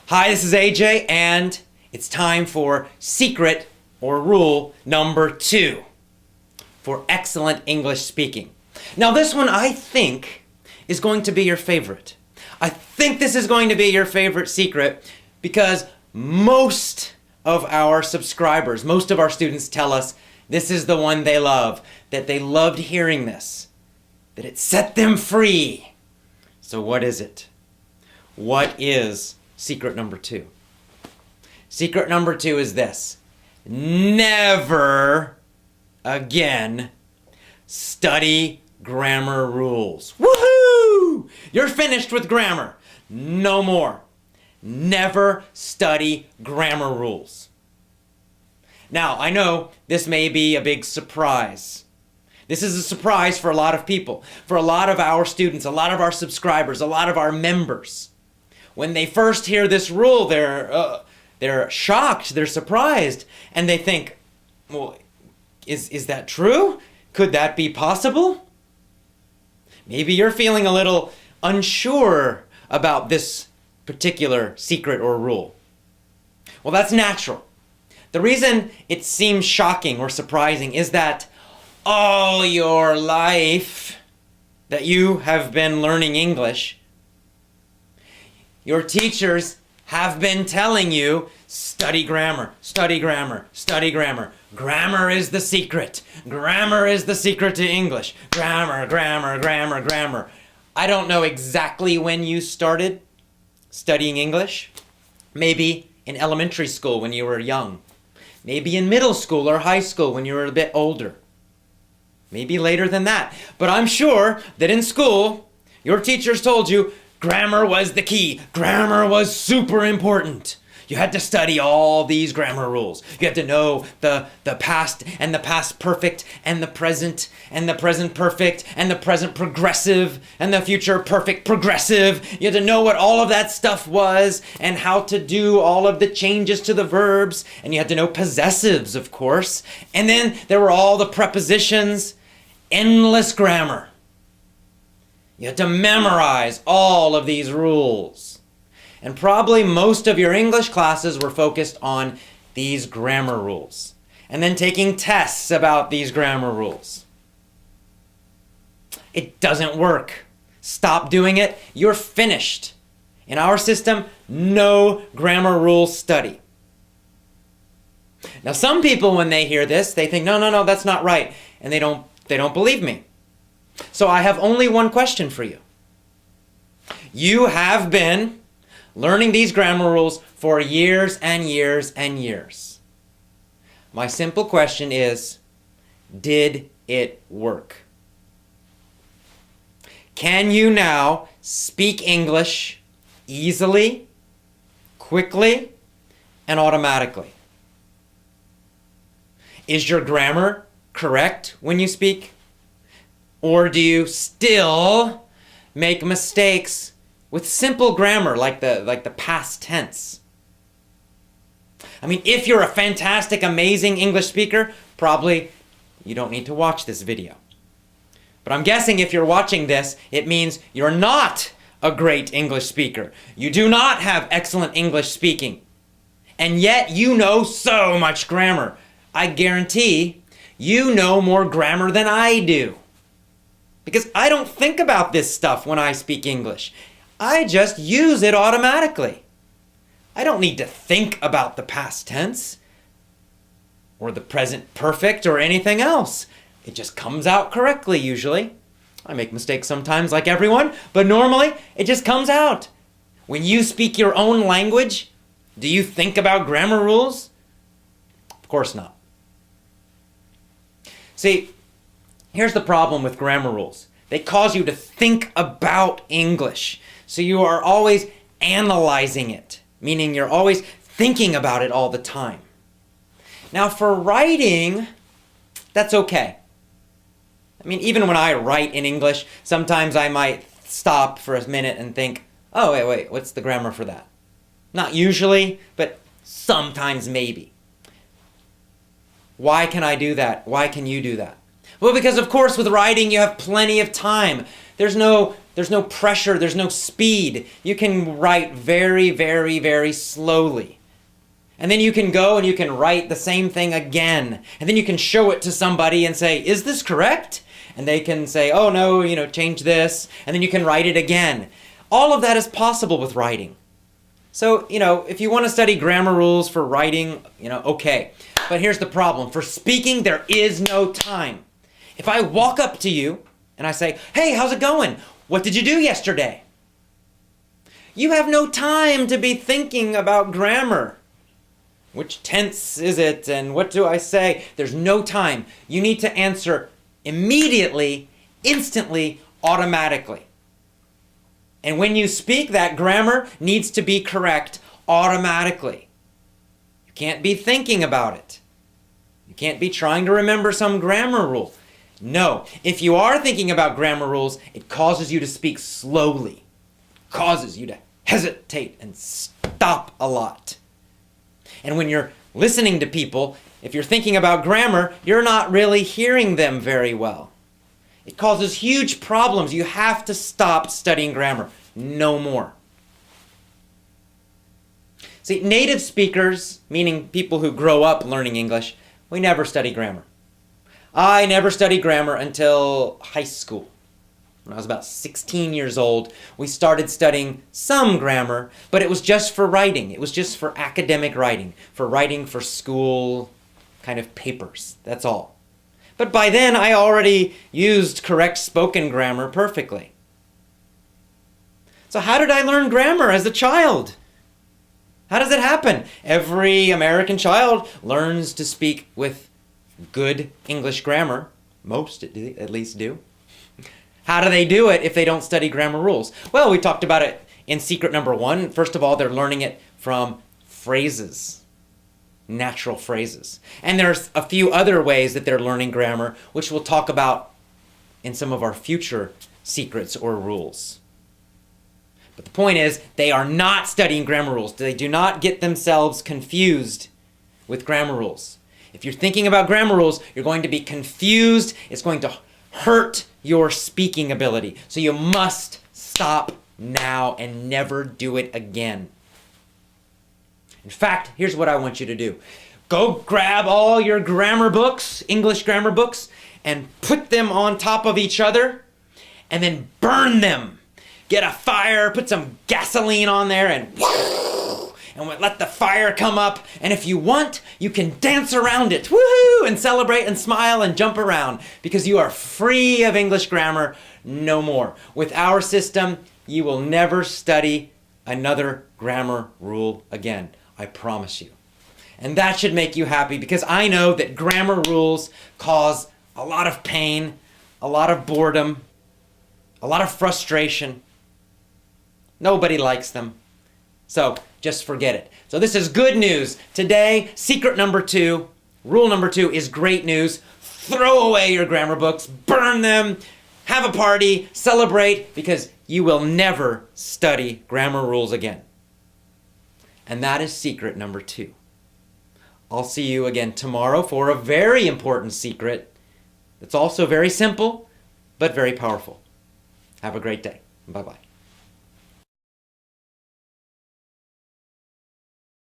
Hi, this is AJ, and it's time for secret or rule number 2 for excellent English speaking. Now, this one I think is going to be your favorite. I think this is going to be your favorite secret because most of our subscribers, most of our students tell us this is the one they love, that they loved hearing this, that it set them free. So what is it? What is secret number 2? Secret number 2 is this: never again study grammar rules. Woohoo! You're finished with grammar. No more. Never study grammar rules. Now, I know this may be a big surprise. This is a surprise for a lot of people, for a lot of our students, a lot of our subscribers, a lot of our members. When they first hear this rule, they're shocked, they're surprised, and they think, well, is that true? Could that be possible? Maybe you're feeling a little unsure about this particular secret or rule. Well, that's natural. The reason it seems shocking or surprising is that all your life that you have been learning English, your teachers have been telling you, study grammar, study grammar, study grammar. Grammar is the secret. Grammar is the secret to English. Grammar, grammar, grammar, grammar. I don't know exactly when you started studying English. Maybe in elementary school when you were young. Maybe in middle school or high school when you were a bit older. Maybe later than that. But I'm sure that in school, your teachers told you grammar was the key. Grammar was super important. You had to study all these grammar rules. You had to know the past and the past perfect and the present perfect and the present progressive and the future perfect progressive. You had to know what all of that stuff was and how to do all of the changes to the verbs. And you had to know possessives, of course. And then there were all the prepositions, endless grammar. You had to memorize all of these rules. And probably most of your English classes were focused on these grammar rules, and then taking tests about these grammar rules. It doesn't work. Stop doing it. You're finished. In our system, no grammar rule study. Now, some people, when they hear this, they think, no, that's not right, and they don't believe me. So I have only one question for you. You have been learning these grammar rules for years and years and years. My simple question is, did it work? Can you now speak English easily, quickly, and automatically? Is your grammar correct when you speak? Or do you still make mistakes with simple grammar like the past tense? I mean, if you're a fantastic, amazing English speaker, probably you don't need to watch this video. But I'm guessing if you're watching this, it means you're not a great English speaker. You do not have excellent English speaking. And yet you know so much grammar. I guarantee you know more grammar than I do. Because I don't think about this stuff when I speak English. I just use it automatically. I don't need to think about the past tense or the present perfect or anything else. It just comes out correctly usually. I make mistakes sometimes like everyone, but normally it just comes out. When you speak your own language, do you think about grammar rules? Of course not. See, here's the problem with grammar rules. They cause you to think about English. So you are always analyzing it, meaning you're always thinking about it all the time. Now, for writing, that's okay. I mean, even when I write in English, sometimes I might stop for a minute and think, oh, wait, what's the grammar for that? Not usually, but sometimes maybe. Why can I do that? Why can you do that? Well, because of course with writing you have plenty of time. There's no There's no pressure, there's no speed. You can write very, very, very slowly. And then you can go and you can write the same thing again. And then you can show it to somebody and say, is this correct? And they can say, oh no, change this. And then you can write it again. All of that is possible with writing. So, if you want to study grammar rules for writing, okay. But here's the problem. For speaking, there is no time. If I walk up to you and I say, hey, how's it going? What did you do yesterday? You have no time to be thinking about grammar. Which tense is it? And what do I say? There's no time. You need to answer immediately, instantly, automatically. And when you speak, that grammar needs to be correct automatically. You can't be thinking about it. You can't be trying to remember some grammar rule. No, if you are thinking about grammar rules, it causes you to speak slowly. It causes you to hesitate and stop a lot. And when you're listening to people, if you're thinking about grammar, you're not really hearing them very well. It causes huge problems. You have to stop studying grammar. No more. See, native speakers, meaning people who grow up learning English, we never study grammar. I never studied grammar until high school. When I was about 16 years old, we started studying some grammar, but it was just for writing. It was just for academic writing for school kind of papers. That's all. But by then, I already used correct spoken grammar perfectly. So how did I learn grammar as a child? How does it happen? Every American child learns to speak with good English grammar. Most at least do. How do they do it if they don't study grammar rules? Well, we talked about it in secret number 1. First of all, they're learning it from phrases, natural phrases. And there's a few other ways that they're learning grammar, which we'll talk about in some of our future secrets or rules. But the point is, they are not studying grammar rules. They do not get themselves confused with grammar rules. If you're thinking about grammar rules, you're going to be confused. It's going to hurt your speaking ability. So you must stop now and never do it again. In fact, here's what I want you to do. Go grab all your grammar books, English grammar books, and put them on top of each other, and then burn them. Get a fire, put some gasoline on there, and let the fire come up. And if you want, you can dance around it, woohoo, and celebrate and smile and jump around, because you are free of English grammar no more. With our system, you will never study another grammar rule again. I promise you. And that should make you happy, because I know that grammar rules cause a lot of pain, a lot of boredom, a lot of frustration. Nobody likes them. So just forget it. So this is good news. Today, secret number 2, rule number 2 is great news. Throw away your grammar books, burn them, have a party, celebrate, because you will never study grammar rules again. And that is secret number 2. I'll see you again tomorrow for a very important secret that's also very simple, but very powerful. Have a great day. Bye-bye.